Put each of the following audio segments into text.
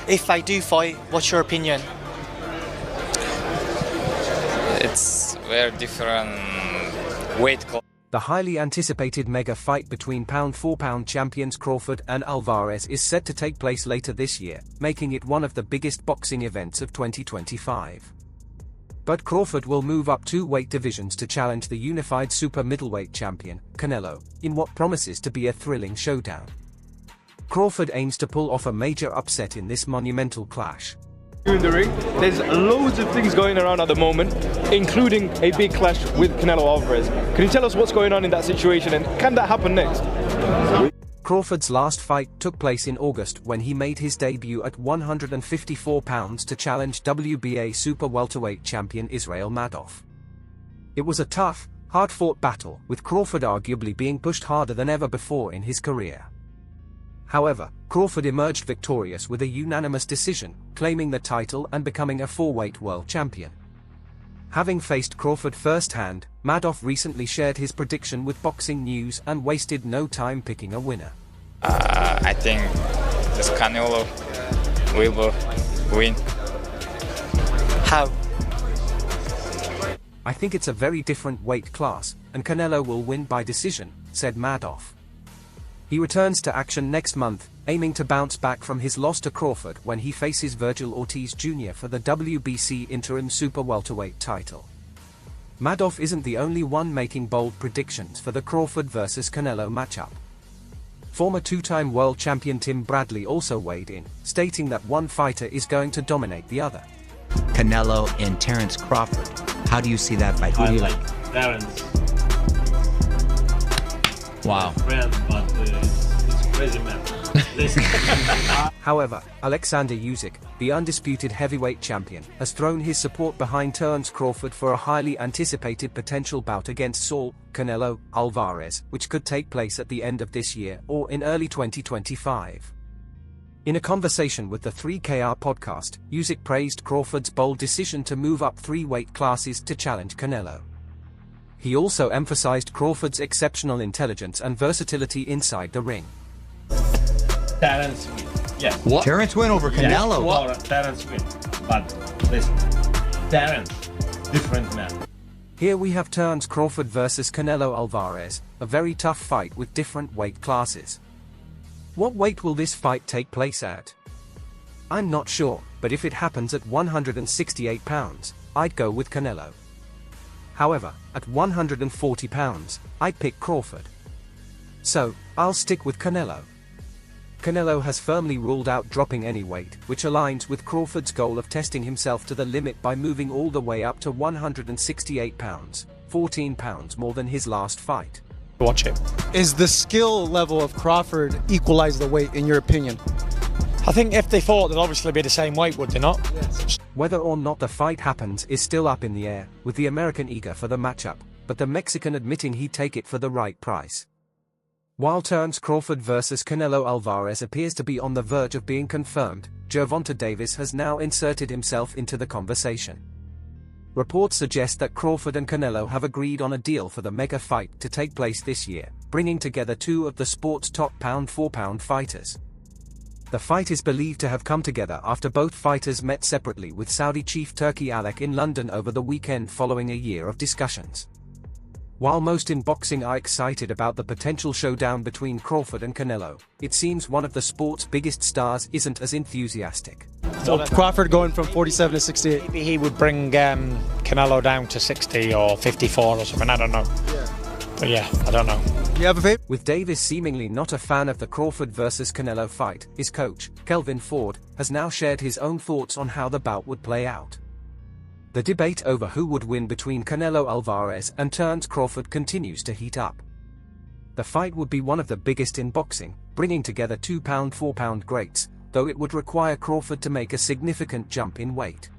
If they do fight, what's your opinion? It's very different weight class. The highly anticipated mega fight between pound-for-pound champions Crawford and Alvarez is set to take place later this year, making it one of the biggest boxing events of 2025. But Crawford will move up 2 weight divisions to challenge the unified super middleweight champion, Canelo, in what promises to be a thrilling showdown. Crawford aims to pull off a major upset in this monumental clash. In the ring, there's loads of things going around at the moment, including a big clash with Canelo Alvarez. Can you tell us what's going on in that situation, and can that happen next? Crawford's last fight took place in August when he made his debut at 154 pounds to challenge WBA super welterweight champion Israil Madov. It was a tough, hard-fought battle, with Crawford arguably being pushed harder than ever before in his career. However, Crawford emerged victorious with a unanimous decision, claiming the title and becoming a 4-weight world champion. Having faced Crawford firsthand, Madov recently shared his prediction with Boxing News and wasted no time picking a winner. I think this Canelo will win. How? I think it's a very different weight class, and Canelo will win by decision, said Madov. He returns to action next month, aiming to bounce back from his loss to Crawford when he faces Virgil Ortiz Jr. for the WBC interim super welterweight title. Madov isn't the only one making bold predictions for the Crawford vs Canelo matchup. Former 2-time world champion Tim Bradley also weighed in, stating that one fighter is going to dominate the other. Canelo and Terence Crawford. How do you see that fight? Who do you like? Terence. Wow. Friend, but it's crazy man. However, Alexander Usyk, the undisputed heavyweight champion, has thrown his support behind Terence Crawford for a highly anticipated potential bout against Saul Canelo Alvarez, which could take place at the end of this year or in early 2025. In a conversation with the 3KR podcast, Usyk praised Crawford's bold decision to move up 3 weight classes to challenge Canelo. He also emphasized Crawford's exceptional intelligence and versatility inside the ring. Terence win. Yes. What? Terence win over Canelo? Yes, Terence win. But listen, Terence, different man. Here we have Terence Crawford versus Canelo Alvarez, a very tough fight with different weight classes. What weight will this fight take place at? I'm not sure, but if it happens at 168 pounds, I'd go with Canelo. However, at 140 pounds, I'd pick Crawford. So, I'll stick with Canelo. Canelo has firmly ruled out dropping any weight, which aligns with Crawford's goal of testing himself to the limit by moving all the way up to 168 pounds, 14 pounds more than his last fight. Watch it. Is the skill level of Crawford equalize the weight, in your opinion? I think if they fought, they'd obviously be the same weight, would they not? Yes. Whether or not the fight happens is still up in the air, with the American eager for the matchup, but the Mexican admitting he'd take it for the right price. While Terence Crawford vs Canelo Alvarez appears to be on the verge of being confirmed, Gervonta Davis has now inserted himself into the conversation. Reports suggest that Crawford and Canelo have agreed on a deal for the mega fight to take place this year, bringing together 2 of the sport's top pound-for-pound fighters. The fight is believed to have come together after both fighters met separately with Saudi chief Turki Alek in London over the weekend following a year of discussions. While most in boxing are excited about the potential showdown between Crawford and Canelo, it seems one of the sport's biggest stars isn't as enthusiastic. So Crawford going from 47 to 68. Maybe he would bring Canelo down to 60 or 54 or something, I don't know. But yeah, I don't know. You have a favorite? With Davis seemingly not a fan of the Crawford vs Canelo fight, his coach, Kelvin Ford, has now shared his own thoughts on how the bout would play out. The debate over who would win between Canelo Alvarez and Terence Crawford continues to heat up. The fight would be one of the biggest in boxing, bringing together 2 pound-for-pound greats, though it would require Crawford to make a significant jump in weight.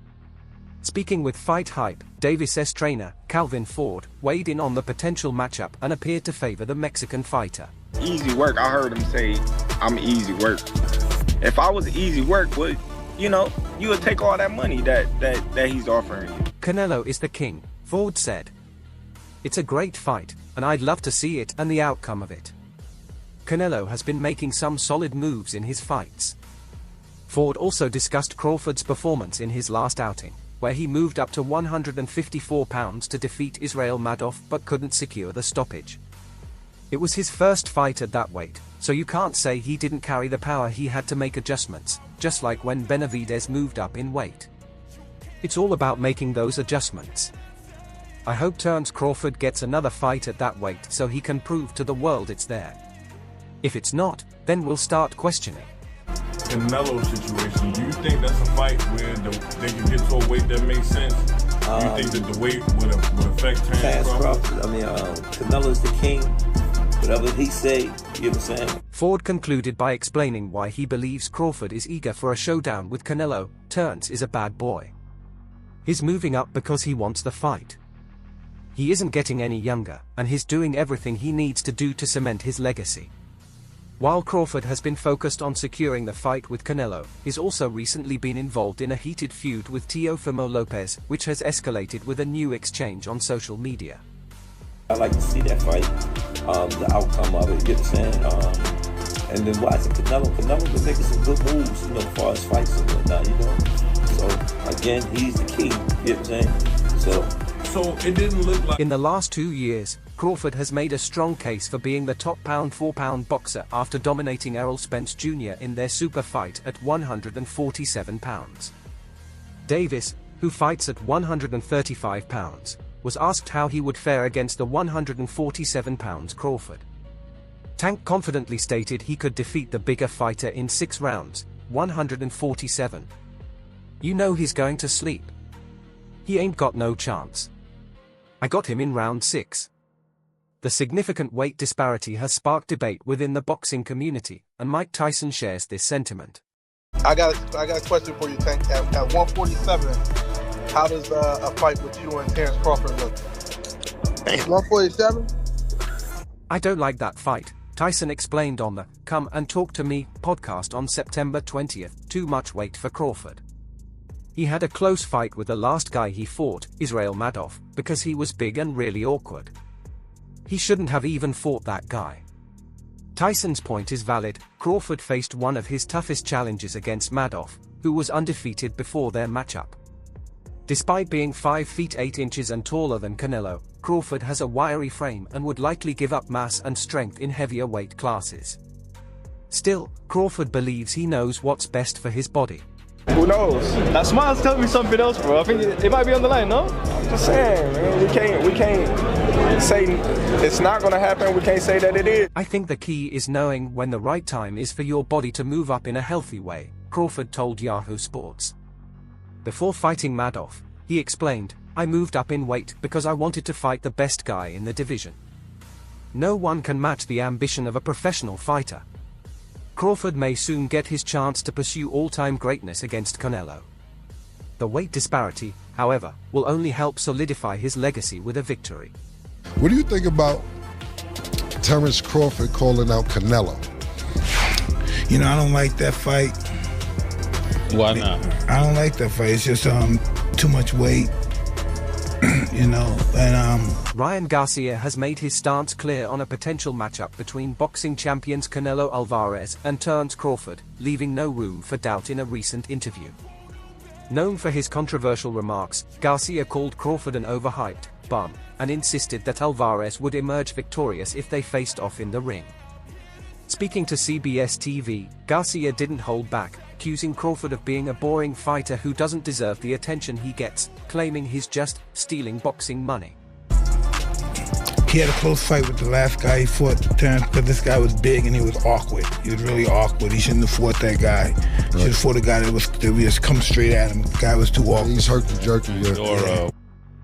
Speaking with Fight Hype, Davis' trainer, Calvin Ford, weighed in on the potential matchup and appeared to favor the Mexican fighter. Easy work, I heard him say, I'm easy work. If I was easy work, well, you would take all that money that he's offering you. Canelo is the king, Ford said. It's a great fight, and I'd love to see it and the outcome of it. Canelo has been making some solid moves in his fights. Ford also discussed Crawford's performance in his last outing, where he moved up to 154 pounds to defeat Israel Madoff but couldn't secure the stoppage. It was his first fight at that weight, so you can't say he didn't carry the power. He had to make adjustments, just like when Benavidez moved up in weight. It's all about making those adjustments. I hope Terence Crawford gets another fight at that weight so he can prove to the world it's there. If it's not, then we'll start questioning. Canelo situation, do you think that's a fight where they can get to a weight that makes sense? Do you think that the weight would affect Terence Crawford? I mean, Canelo's the king. Whatever he say, you know what I'm saying? Ford concluded by explaining why he believes Crawford is eager for a showdown with Canelo. Terence is a bad boy. He's moving up because he wants the fight. He isn't getting any younger, and he's doing everything he needs to do to cement his legacy. While Crawford has been focused on securing the fight with Canelo, he's also recently been involved in a heated feud with Teofimo Lopez, which has escalated with a new exchange on social media. I like to see that fight, the outcome of it, you know what I'm saying? And then watching Canelo been making some good moves, you know, as far as fights and whatnot, you know? So, again, he's the key, you know what I'm saying? So it didn't look like... In the last 2 years, Crawford has made a strong case for being the top pound-for-pound boxer after dominating Errol Spence Jr. in their super fight at 147 pounds. Davis, who fights at 135 pounds, was asked how he would fare against the 147 pounds Crawford. Tank confidently stated he could defeat the bigger fighter in 6 rounds, 147. You know he's going to sleep. He ain't got no chance. I got him in round 6. The significant weight disparity has sparked debate within the boxing community, and Mike Tyson shares this sentiment. I got a question for you, Tank. At 147, how does a fight with you and Terence Crawford look? 147? I don't like that fight, Tyson explained on the Come and Talk to Me podcast on September 20th. Too much weight for Crawford. He had a close fight with the last guy he fought, Israel Madoff, because he was big and really awkward. He shouldn't have even fought that guy. Tyson's point is valid. Crawford faced one of his toughest challenges against Madoff, who was undefeated before their matchup. Despite being 5 feet 8 inches and taller than Canelo, Crawford has a wiry frame and would likely give up mass and strength in heavier weight classes. Still, Crawford believes he knows what's best for his body. Who knows? That smile's telling me something else, bro. I think it might be on the line, no? I'm just saying, man, we can't say it's not gonna happen. We can't say that it is. I think the key is knowing when the right time is for your body to move up in a healthy way, Crawford told Yahoo Sports. Before fighting Madoff, he explained, I moved up in weight because I wanted to fight the best guy in the division. No one can match the ambition of a professional fighter. Crawford may soon get his chance to pursue all-time greatness against Canelo. The weight disparity, however, will only help solidify his legacy with a victory. What do you think about Terence Crawford calling out Canelo? You know, I don't like that fight. Why not? I don't like that fight. It's just too much weight, you know, and Ryan Garcia has made his stance clear on a potential matchup between boxing champions Canelo Alvarez and Terence Crawford, leaving no room for doubt in a recent interview. Known for his controversial remarks, Garcia called Crawford an overhyped bum, and insisted that Alvarez would emerge victorious if they faced off in the ring. Speaking to CBS TV, Garcia didn't hold back, accusing Crawford of being a boring fighter who doesn't deserve the attention he gets, claiming he's just stealing boxing money. he had a close fight with the last guy he fought, Terence, but this guy was big and he was awkward. He was really awkward. He shouldn't have fought that guy. He should have fought a guy that would just come straight at him. The guy was too awkward. He's herky-jerky. Yeah.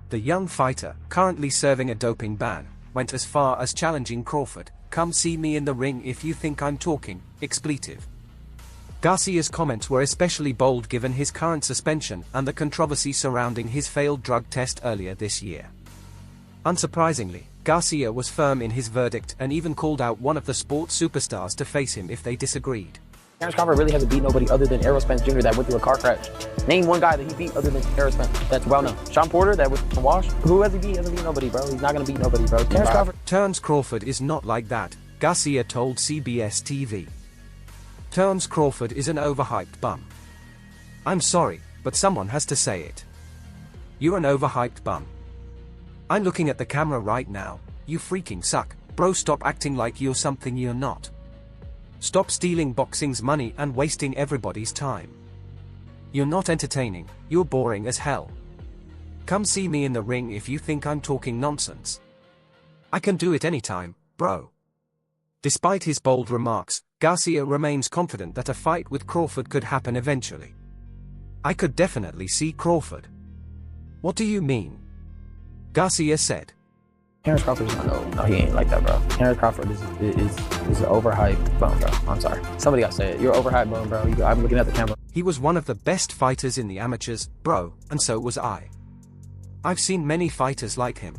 The young fighter, currently serving a doping ban, went as far as challenging Crawford, "Come see me in the ring if you think I'm talking," expletive. Garcia's comments were especially bold given his current suspension and the controversy surrounding his failed drug test earlier this year. Unsurprisingly, Garcia was firm in his verdict and even called out one of the sports superstars to face him if they disagreed. Terence Crawford really hasn't beat nobody other than Errol Spence Jr. that went through a car crash. Name one guy that he beat other than Errol Spence that's well known. Sean Porter that was from Wash. Who has he beat? He hasn't beat nobody, bro. He's not going to beat nobody, bro. Terence Crawford is not like that, Garcia told CBS TV. Terence Crawford is an overhyped bum. I'm sorry, but someone has to say it. You're an overhyped bum. I'm looking at the camera right now. You freaking suck, bro. Stop acting like you're something you're not. Stop stealing boxing's money and wasting everybody's time. You're not entertaining, you're boring as hell. Come see me in the ring if you think I'm talking nonsense. I can do it anytime, bro. Despite his bold remarks, Garcia remains confident that a fight with Crawford could happen eventually. I could definitely see Crawford. What do you mean? Garcia said. Terence Crawford's no, he ain't like that, bro. Terence Crawford is an overhyped bum, bro. I'm sorry. Somebody gotta say it. You're overhyped bum, bro. I'm looking at the camera. He was one of the best fighters in the amateurs, bro, and so was I. I've seen many fighters like him.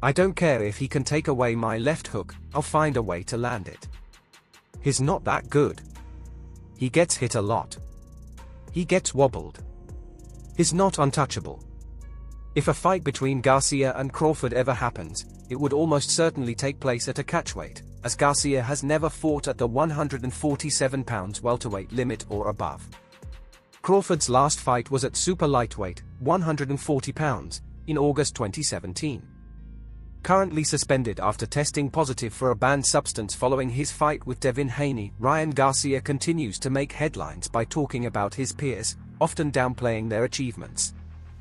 I don't care if he can take away my left hook, I'll find a way to land it. He's not that good. He gets hit a lot. He gets wobbled. He's not untouchable. If a fight between Garcia and Crawford ever happens, it would almost certainly take place at a catchweight, as Garcia has never fought at the 147 pounds welterweight limit or above. Crawford's last fight was at super lightweight, 140 pounds, in August 2017. Currently suspended after testing positive for a banned substance following his fight with Devin Haney, Ryan Garcia continues to make headlines by talking about his peers, often downplaying their achievements.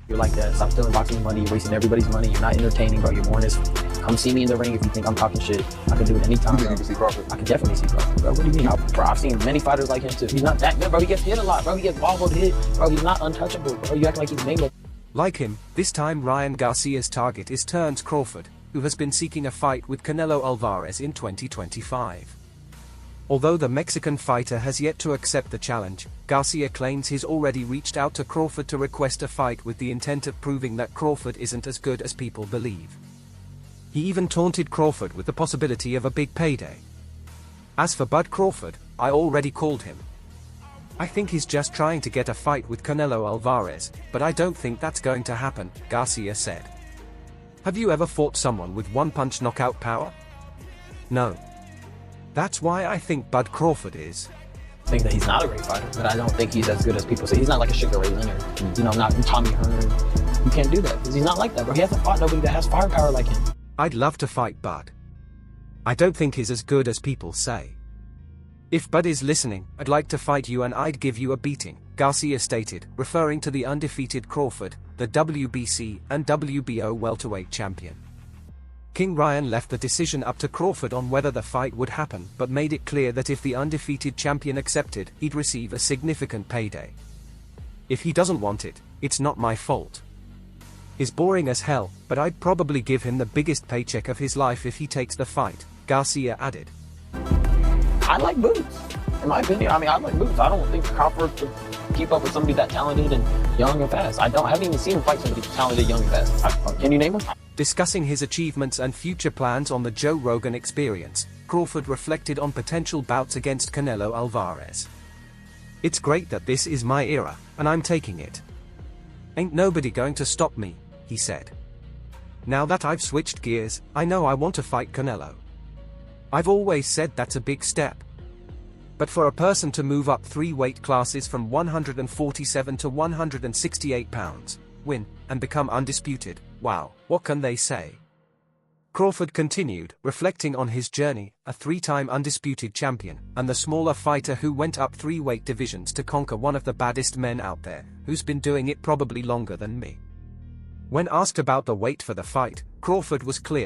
You're like that. Stop stealing boxing money. You're wasting everybody's money. You're not entertaining, bro. You're boring as. Come see me in the ring if you think I'm talking shit. I can do it anytime. You can see Crawford? I can definitely see Crawford, bro. What do you mean? Bro, I've seen many fighters like him too. He's not that good, bro. He gets hit a lot, bro. He gets wobbled, hit. Bro, he's not untouchable, bro. You act like he's Mango. Like him, this time Ryan Garcia's target is Terence Crawford, who has been seeking a fight with Canelo Alvarez in 2025. Although the Mexican fighter has yet to accept the challenge, Garcia claims he's already reached out to Crawford to request a fight with the intent of proving that Crawford isn't as good as people believe. He even taunted Crawford with the possibility of a big payday. As for Bud Crawford, I already called him. I think he's just trying to get a fight with Canelo Alvarez, but I don't think that's going to happen, Garcia said. Have you ever fought someone with one-punch knockout power? No. That's why I think Bud Crawford is. I think that he's not a great fighter, but I don't think he's as good as people say. He's not like a Sugar Ray Leonard, you know, not Tommy Hearn. You can't do that, because he's not like that, bro. He hasn't fought nobody that has firepower like him. I'd love to fight Bud. I don't think he's as good as people say. If Bud is listening, I'd like to fight you and I'd give you a beating, Garcia stated, referring to the undefeated Crawford, the WBC and WBO welterweight champion. King Ryan left the decision up to Crawford on whether the fight would happen, but made it clear that if the undefeated champion accepted, he'd receive a significant payday. If he doesn't want it, it's not my fault. He's boring as hell, but I'd probably give him the biggest paycheck of his life if he takes the fight, Garcia added. I like boots, in my opinion. I mean, I like boots. I don't think Crawford could keep up with somebody that talented and young and fast. I haven't even seen him fight somebody talented, young and fast. Can you name him? Discussing his achievements and future plans on the Joe Rogan Experience, Crawford reflected on potential bouts against Canelo Alvarez. It's great that this is my era, and I'm taking it. Ain't nobody going to stop me, he said. Now that I've switched gears, I know I want to fight Canelo. I've always said that's a big step. But for a person to move up 3 weight classes from 147 to 168 pounds, win, and become undisputed, wow, what can they say? Crawford continued, reflecting on his journey, a 3-time undisputed champion, and the smaller fighter who went up 3 weight divisions to conquer one of the baddest men out there, who's been doing it probably longer than me. When asked about the weight for the fight, Crawford was clear.